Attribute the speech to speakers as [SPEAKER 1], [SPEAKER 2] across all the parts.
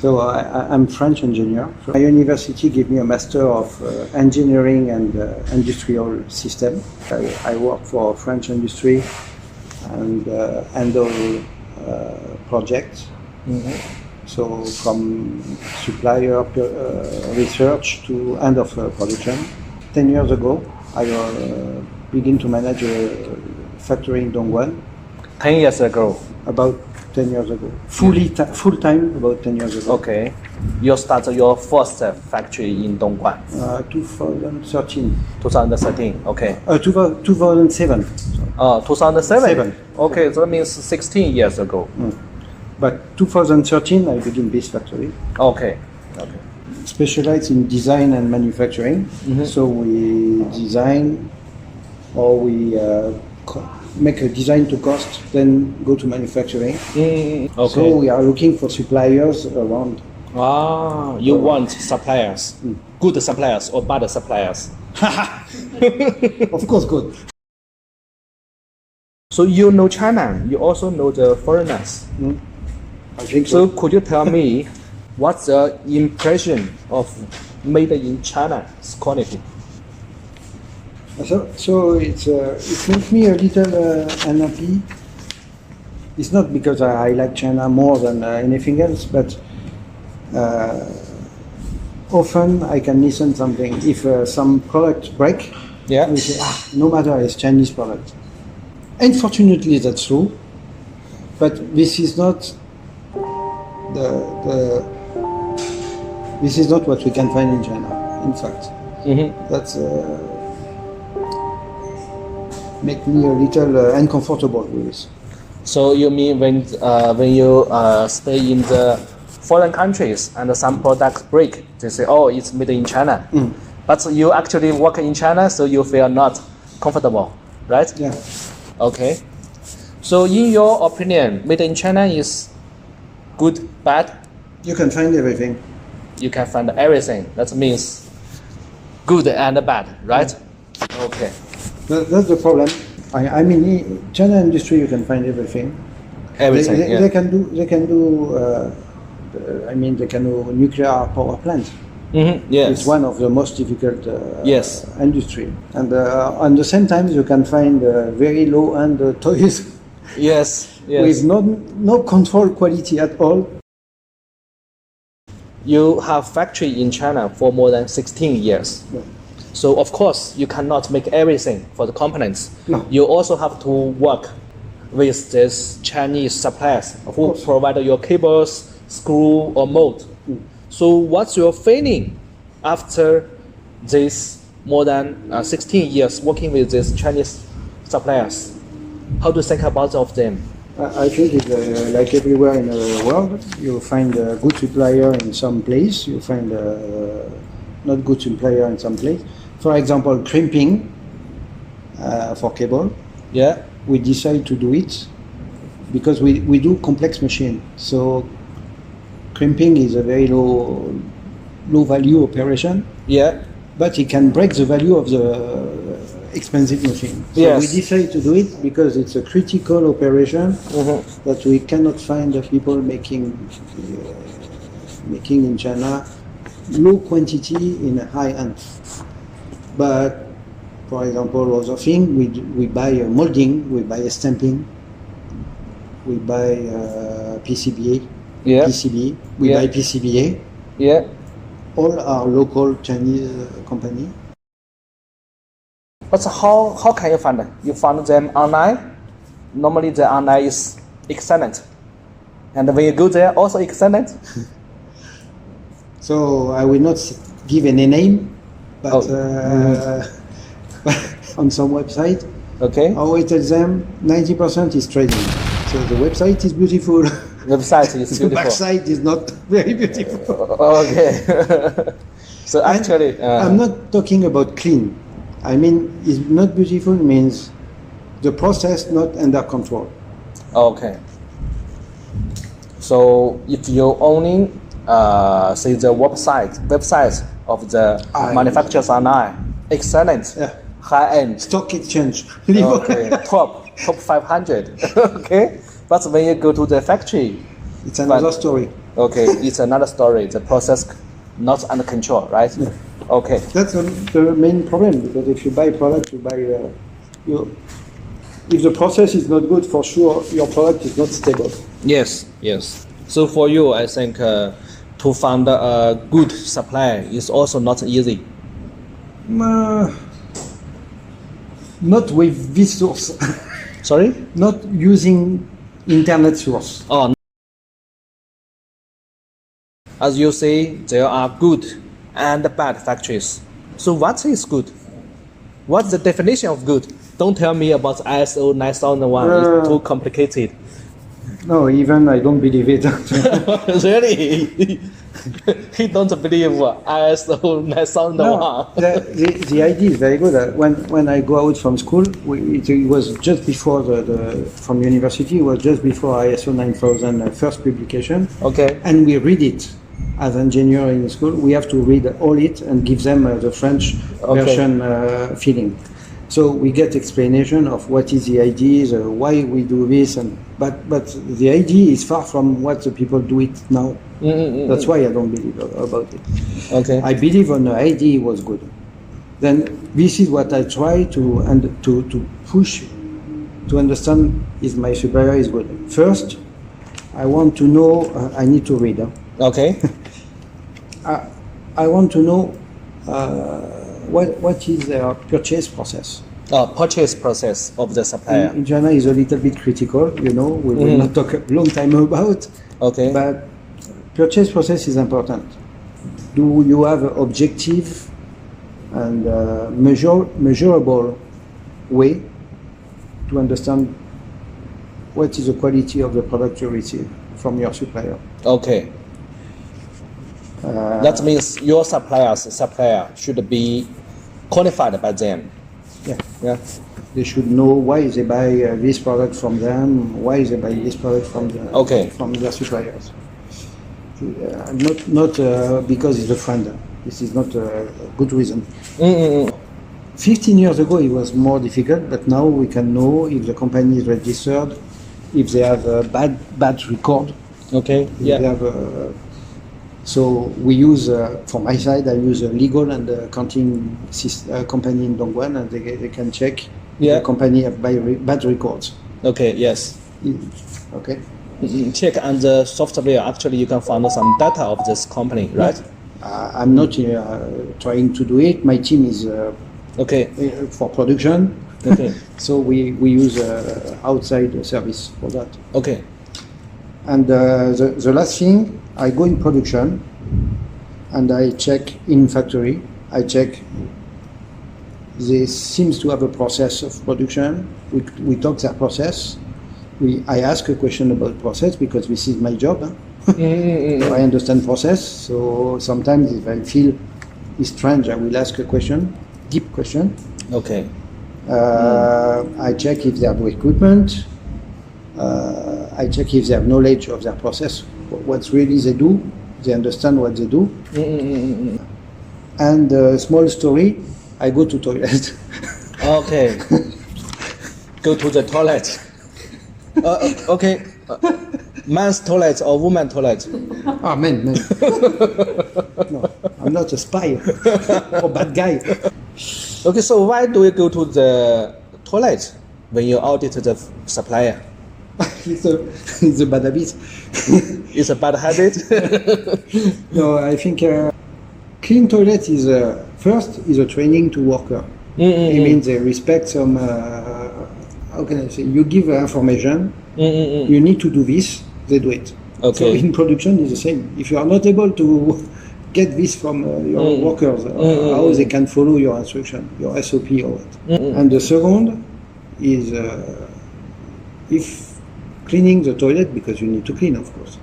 [SPEAKER 1] So I'm French engineer. So my university gave me a master of engineering and industrial system. I work for French industry and handle projects. So from supplier research to end of production. 10 years ago, I began to manage a factory in Dongguan.
[SPEAKER 2] 10 years ago.
[SPEAKER 1] About 10 years ago. Full time about 10 years ago.
[SPEAKER 2] Okay. You started your first factory in Dongguan.
[SPEAKER 1] 2013.
[SPEAKER 2] 2013. Okay.
[SPEAKER 1] 2007.
[SPEAKER 2] 2007.
[SPEAKER 1] Seven.
[SPEAKER 2] Okay, so that means 16 years ago.
[SPEAKER 1] But 2013 I began this factory.
[SPEAKER 2] Okay.
[SPEAKER 1] Specialized in design and manufacturing. So we design or we make a design to cost, then go to manufacturing.
[SPEAKER 2] Okay.
[SPEAKER 1] So we are looking for suppliers around.
[SPEAKER 2] You want suppliers, good suppliers or bad suppliers?
[SPEAKER 1] Of course, good.
[SPEAKER 2] So you know China, you also know the foreigners.
[SPEAKER 1] I think
[SPEAKER 2] So could you tell me what's the impression of made in China's quality?
[SPEAKER 1] So it makes me a little unhappy. It's not because I like China more than anything else, but often I can listen something. If some product break, we say, no matter, it's Chinese product. Unfortunately, that's true, but this is not this is not what we can find in China. In fact, that's make me a little uncomfortable with this.
[SPEAKER 2] So you mean when you stay in the foreign countries and some products break, they say, oh, it's made in China. But you actually work in China, so you feel not comfortable, right?
[SPEAKER 1] Yeah.
[SPEAKER 2] Okay. So in your opinion, made in China is good, bad?
[SPEAKER 1] You can find everything.
[SPEAKER 2] You can find everything. That means good and bad, right? Okay.
[SPEAKER 1] That's the problem. I mean, China industry, you can find everything.
[SPEAKER 2] Everything.
[SPEAKER 1] They can do. I mean, they can do nuclear power plants.
[SPEAKER 2] Yes.
[SPEAKER 1] It's one of the most difficult
[SPEAKER 2] Yes.
[SPEAKER 1] industry. And at the same time, you can find very low-end toys
[SPEAKER 2] Yes.
[SPEAKER 1] with no control quality at all.
[SPEAKER 2] You have factory in China for more than 16 years.
[SPEAKER 1] Yeah.
[SPEAKER 2] So of course you cannot make everything for the components.
[SPEAKER 1] No.
[SPEAKER 2] You also have to work with these Chinese suppliers who provide your cables, screw or mold. So what's your feeling after this more than 16 years working with these Chinese suppliers? How do you think about of them?
[SPEAKER 1] I think it's like everywhere in the world, you find a good supplier in some place, you find a not good supplier in some place. For example, crimping for cable.
[SPEAKER 2] Yeah.
[SPEAKER 1] We decide to do it because we do complex machine. So crimping is a very low value operation.
[SPEAKER 2] Yeah.
[SPEAKER 1] But it can break the value of the expensive machine. So
[SPEAKER 2] Yes.
[SPEAKER 1] we decide to do it because it's a critical operation that we cannot find the people making in China low quantity in a high end. But for example, other thing, we buy a molding, we buy a stamping, we buy PCBA, PCB, we buy PCBA.
[SPEAKER 2] Yeah.
[SPEAKER 1] All are local Chinese company.
[SPEAKER 2] But how can you find them? You found them online? Normally the online is excellent. And when you go there, also excellent?
[SPEAKER 1] So I will not give any name, but on some website,
[SPEAKER 2] Okay.
[SPEAKER 1] I always tell them 90% is trading. So the website is beautiful.
[SPEAKER 2] Website is
[SPEAKER 1] The
[SPEAKER 2] beautiful.
[SPEAKER 1] backside is not very beautiful.
[SPEAKER 2] Okay. So actually,
[SPEAKER 1] I'm not talking about clean. I mean, it's not beautiful means the process not under control.
[SPEAKER 2] okay. So if you only see the website of the manufacturers online, excellent,
[SPEAKER 1] Yeah.
[SPEAKER 2] high end,
[SPEAKER 1] Stock exchange.
[SPEAKER 2] okay, top 500, okay. But when you go to the factory,
[SPEAKER 1] It's another story.
[SPEAKER 2] Okay, it's another story. The process not under control, right?
[SPEAKER 1] Yeah.
[SPEAKER 2] Okay.
[SPEAKER 1] That's the main problem, because if you buy product, you buy if the process is not good, for sure your product is not stable.
[SPEAKER 2] Yes, yes. So for you, I think to find a good supplier is also not easy.
[SPEAKER 1] Not with this source.
[SPEAKER 2] Sorry?
[SPEAKER 1] Not using internet source.
[SPEAKER 2] Oh, as you say, there are good and bad factories. So what is good? What's the definition of good? Don't tell me about ISO 9001. It's too complicated.
[SPEAKER 1] No, even I don't believe it.
[SPEAKER 2] Really? He don't believe ISO 9001.
[SPEAKER 1] No, the idea is very good. When I go out from school, it was just before from university. It was just before ISO 9000 first publication.
[SPEAKER 2] Okay.
[SPEAKER 1] And we read it as engineer in school. We have to read all it and give them the French version feeling. So we get explanation of what is the idea, why we do this, but the idea is far from what the people do it now. That's why I don't believe about it.
[SPEAKER 2] Okay.
[SPEAKER 1] I believe on the idea was good. Then this is what I try to push to understand if my supplier is good. First, I want to know. I need to read.
[SPEAKER 2] Okay.
[SPEAKER 1] I want to know what is their purchase process.
[SPEAKER 2] Purchase process of the supplier.
[SPEAKER 1] In China is a little bit critical, we will not talk a long time about.
[SPEAKER 2] Okay.
[SPEAKER 1] But purchase process is important. Do you have an objective and measurable way to understand what is the quality of the product you receive from your supplier?
[SPEAKER 2] Okay. That means your supplier should be qualified by them.
[SPEAKER 1] Yeah.
[SPEAKER 2] Yeah.
[SPEAKER 1] They should know why they buy this product from them, why they buy this product from their suppliers. Not because it's a friend. This is not a good reason. 15 years ago it was more difficult, but now we can know if the company is registered, if they have a bad record.
[SPEAKER 2] Okay. Yeah.
[SPEAKER 1] So we use, from my side, I use a legal and accounting company in Dongguan, and they can check if the company have bad records.
[SPEAKER 2] Okay. Yes.
[SPEAKER 1] Okay.
[SPEAKER 2] Check on the software. Actually, you can find some data of this company, right?
[SPEAKER 1] I'm not trying to do it. My team is for production.
[SPEAKER 2] Okay.
[SPEAKER 1] So we use outside service for that.
[SPEAKER 2] Okay.
[SPEAKER 1] And the last thing, I go in production and I check in factory. I check they seems to have a process of production. We talk their process. I ask a question about process because this is my job. So I understand process. So sometimes if I feel it's strange, I will ask a question, deep question.
[SPEAKER 2] Okay.
[SPEAKER 1] I check if they have equipment. I check if they have knowledge of their process, what really they do, they understand what they do. And small story, I go to toilet.
[SPEAKER 2] Okay. Go to the toilet. Okay. Man's toilet or woman toilet?
[SPEAKER 1] Men. No, I'm not a spy or bad guy.
[SPEAKER 2] Okay, so why do you go to the toilet when you audit the supplier?
[SPEAKER 1] It's a bad habit.
[SPEAKER 2] It's a bad habit.
[SPEAKER 1] No, I think clean toilet is first is a training to worker. It means they respect some. How can I say? You give information. You need to do this. They do it.
[SPEAKER 2] Okay.
[SPEAKER 1] So in production is the same. If you are not able to get this from your workers, how they can follow your instruction, your SOP or what. And the second is if cleaning the toilet, because you need to clean, of course.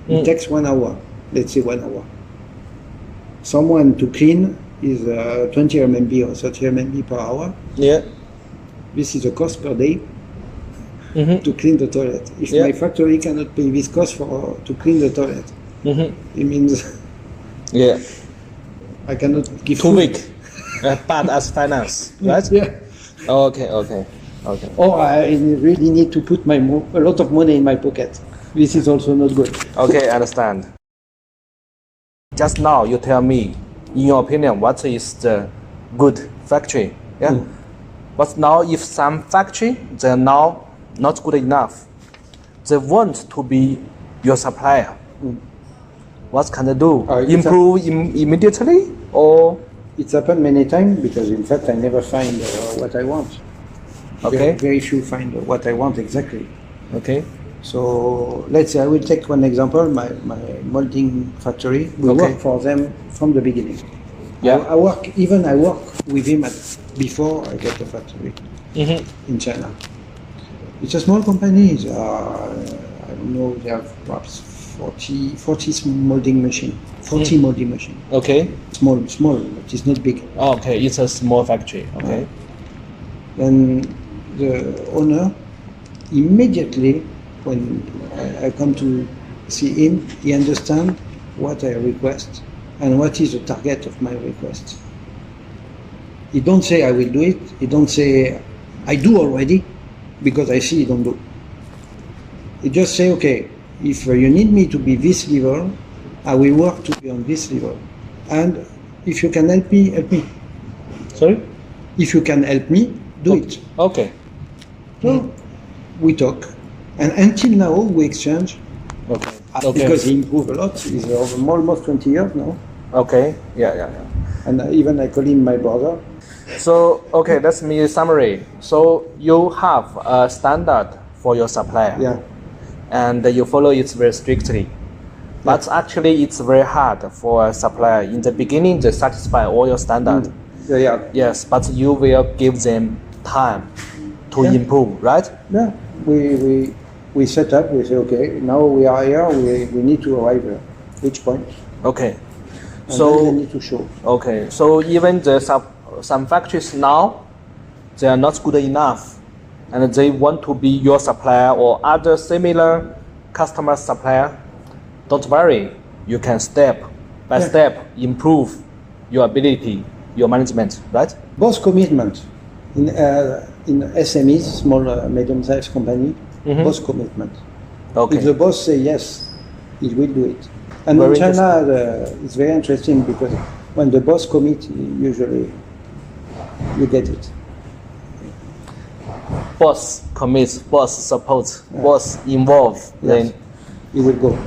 [SPEAKER 1] It takes 1 hour, let's say 1 hour. Someone to clean is 20 RMB or 30 RMB per hour.
[SPEAKER 2] Yeah.
[SPEAKER 1] This is the cost per day to clean the toilet. If my factory cannot pay this cost to clean the toilet, it means I cannot give
[SPEAKER 2] Too
[SPEAKER 1] food.
[SPEAKER 2] weak. Bad as finance, right?
[SPEAKER 1] Yeah.
[SPEAKER 2] Okay.
[SPEAKER 1] Or I really need to put a lot of money in my pocket. This is also not good.
[SPEAKER 2] Okay, understand. Just now you tell me, in your opinion, what is the good factory? Yeah. But now if some factory, they're now not good enough. They want to be your supplier. What can they do? Improve immediately or?
[SPEAKER 1] It's happened many times because in fact I never find what I want.
[SPEAKER 2] Okay.
[SPEAKER 1] Very few find what I want exactly.
[SPEAKER 2] Okay.
[SPEAKER 1] So let's say I will take one example, my molding factory. We work for them from the beginning.
[SPEAKER 2] Yeah.
[SPEAKER 1] I work with him before I get the factory in China. It's a small company. I don't know, they have perhaps 40 molding machine. 40 molding machine.
[SPEAKER 2] Okay.
[SPEAKER 1] Small, but it's not big.
[SPEAKER 2] Okay, it's a small factory. Okay.
[SPEAKER 1] Then the owner, immediately when I come to see him, he understands what I request and what is the target of my request. He don't say I will do it. He don't say I do already, because I see he don't do. He just say, okay, if you need me to be this level, I will work to be on this level. And if you can help me, help me.
[SPEAKER 2] Sorry?
[SPEAKER 1] If you can help me, do it.
[SPEAKER 2] Okay.
[SPEAKER 1] So we talk. And until now, we exchange.
[SPEAKER 2] Okay.
[SPEAKER 1] Because he improved a lot. He's almost 20 years now.
[SPEAKER 2] Okay. Yeah.
[SPEAKER 1] And even I call him my brother.
[SPEAKER 2] So, okay, that's me summary. So you have a standard for your supplier.
[SPEAKER 1] Yeah.
[SPEAKER 2] And you follow it very strictly. But actually, it's very hard for a supplier. In the beginning, they satisfy all your standard.
[SPEAKER 1] Yeah.
[SPEAKER 2] Yes, but you will give them time to improve, right?
[SPEAKER 1] Yeah. We set up, we say, okay, now we are here, we need to arrive at which point.
[SPEAKER 2] Okay.
[SPEAKER 1] And
[SPEAKER 2] So
[SPEAKER 1] then we need to show.
[SPEAKER 2] Okay, so even some factories now, they are not good enough, and they want to be your supplier or other similar customer supplier. Don't worry, you can step by step improve your ability, your management, right?
[SPEAKER 1] Both commitment in SMEs, small medium-sized company, both commitment.
[SPEAKER 2] Okay.
[SPEAKER 1] If the boss say yes, he will do it. And
[SPEAKER 2] Very
[SPEAKER 1] in China, it's very interesting because when the boss commit, usually you get it.
[SPEAKER 2] Boss commits, boss supports, boss involved, then
[SPEAKER 1] He will go.